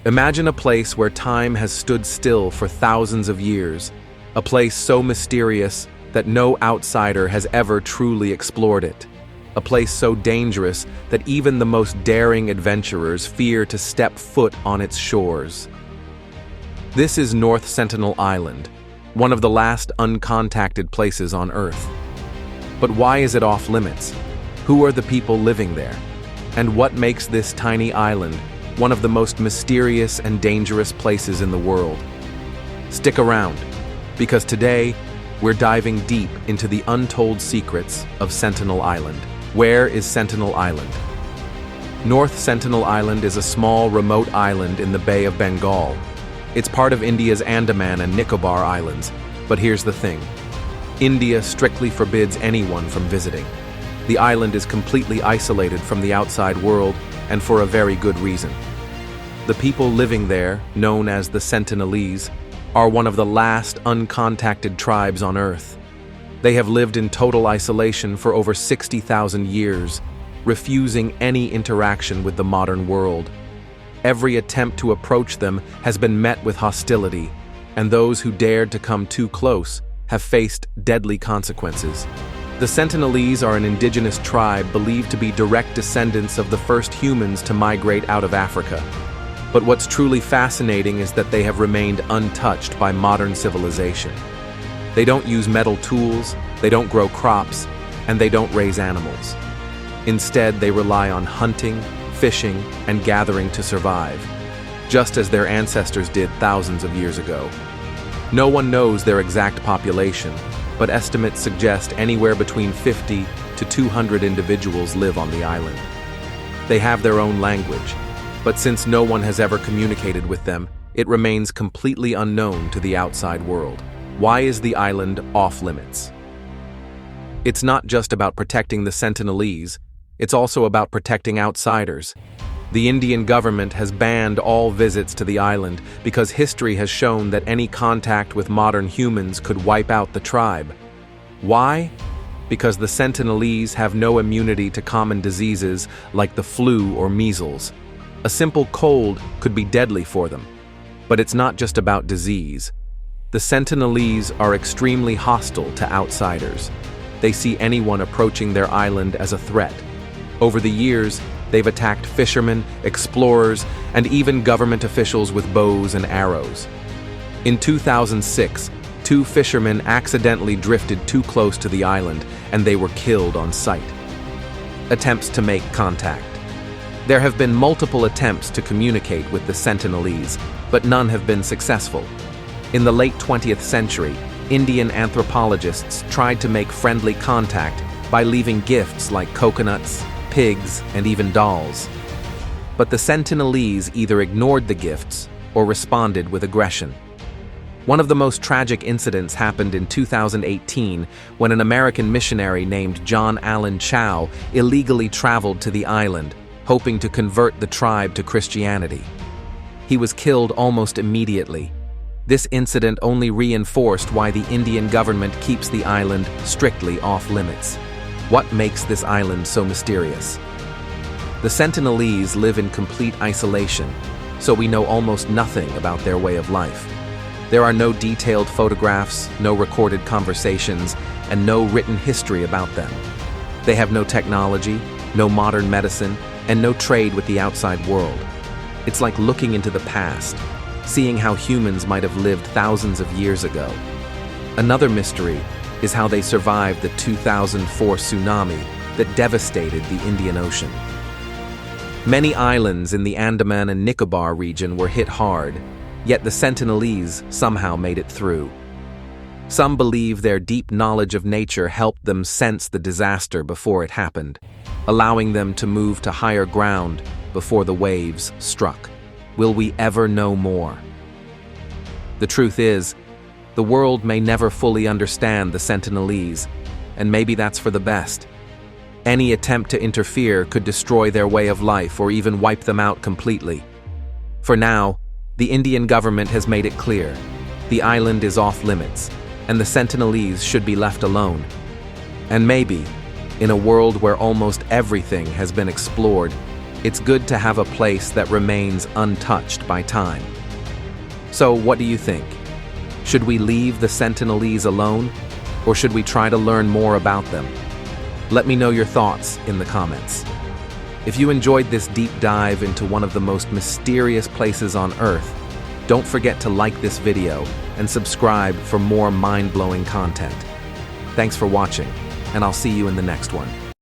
Imagine a place where time has stood still for thousands of years, a place so mysterious that no outsider has ever truly explored it, a place so dangerous that even the most daring adventurers fear to step foot on its shores. This is North Sentinel Island, one of the last uncontacted places on Earth. But why is it off limits? Who are the people living there? And what makes this tiny island one of the most mysterious and dangerous places in the world? Stick around, because today we're diving deep into the untold secrets of Sentinel Island. Where is Sentinel Island? North Sentinel Island is a small, remote island in the Bay of Bengal. It's part of India's Andaman and Nicobar Islands, but here's the thing. India strictly forbids anyone from visiting. The island is completely isolated from the outside world, and for a very good reason. The people living there, known as the Sentinelese, are one of the last uncontacted tribes on Earth. They have lived in total isolation for over 60,000 years, refusing any interaction with the modern world. Every attempt to approach them has been met with hostility, and those who dared to come too close have faced deadly consequences. The Sentinelese are an indigenous tribe believed to be direct descendants of the first humans to migrate out of Africa. But what's truly fascinating is that they have remained untouched by modern civilization. They don't use metal tools, they don't grow crops, and they don't raise animals. Instead, they rely on hunting, fishing, and gathering to survive, just as their ancestors did thousands of years ago. No one knows their exact population, but estimates suggest anywhere between 50 to 200 individuals live on the island. They have their own language, but since no one has ever communicated with them, it remains completely unknown to the outside world. Why is the island off limits? It's not just about protecting the Sentinelese, it's also about protecting outsiders. The Indian government has banned all visits to the island because history has shown that any contact with modern humans could wipe out the tribe. Why? Because the Sentinelese have no immunity to common diseases like the flu or measles. A simple cold could be deadly for them. But it's not just about disease. The Sentinelese are extremely hostile to outsiders. They see anyone approaching their island as a threat. Over the years, they've attacked fishermen, explorers, and even government officials with bows and arrows. In 2006, 2 fishermen accidentally drifted too close to the island, and they were killed on sight. Attempts to make contact. There have been multiple attempts to communicate with the Sentinelese, but none have been successful. In the late 20th century, Indian anthropologists tried to make friendly contact by leaving gifts like coconuts, pigs, and even dolls. But the Sentinelese either ignored the gifts or responded with aggression. One of the most tragic incidents happened in 2018 when an American missionary named John Allen Chow illegally traveled to the island, hoping to convert the tribe to Christianity. He was killed almost immediately. This incident only reinforced why the Indian government keeps the island strictly off limits. What makes this island so mysterious? The Sentinelese live in complete isolation, so we know almost nothing about their way of life. There are no detailed photographs, no recorded conversations, and no written history about them. They have no technology, no modern medicine, and no trade with the outside world. It's like looking into the past, seeing how humans might have lived thousands of years ago. Another mystery is how they survived the 2004 tsunami that devastated the Indian Ocean. Many islands in the Andaman and Nicobar region were hit hard, yet the Sentinelese somehow made it through. Some believe their deep knowledge of nature helped them sense the disaster before it happened, allowing them to move to higher ground before the waves struck. Will we ever know more? The truth is, the world may never fully understand the Sentinelese, and maybe that's for the best. Any attempt to interfere could destroy their way of life or even wipe them out completely. For now, the Indian government has made it clear. The island is off limits, and the Sentinelese should be left alone. And maybe, in a world where almost everything has been explored, It's good to have a place that remains untouched by time. So, what do you think? Should we leave the Sentinelese alone, or should we try to learn more about them? Let me know your thoughts in the comments. If you enjoyed this deep dive into one of the most mysterious places on Earth, don't forget to like this video and subscribe for more mind-blowing content. Thanks for watching, and I'll see you in the next one.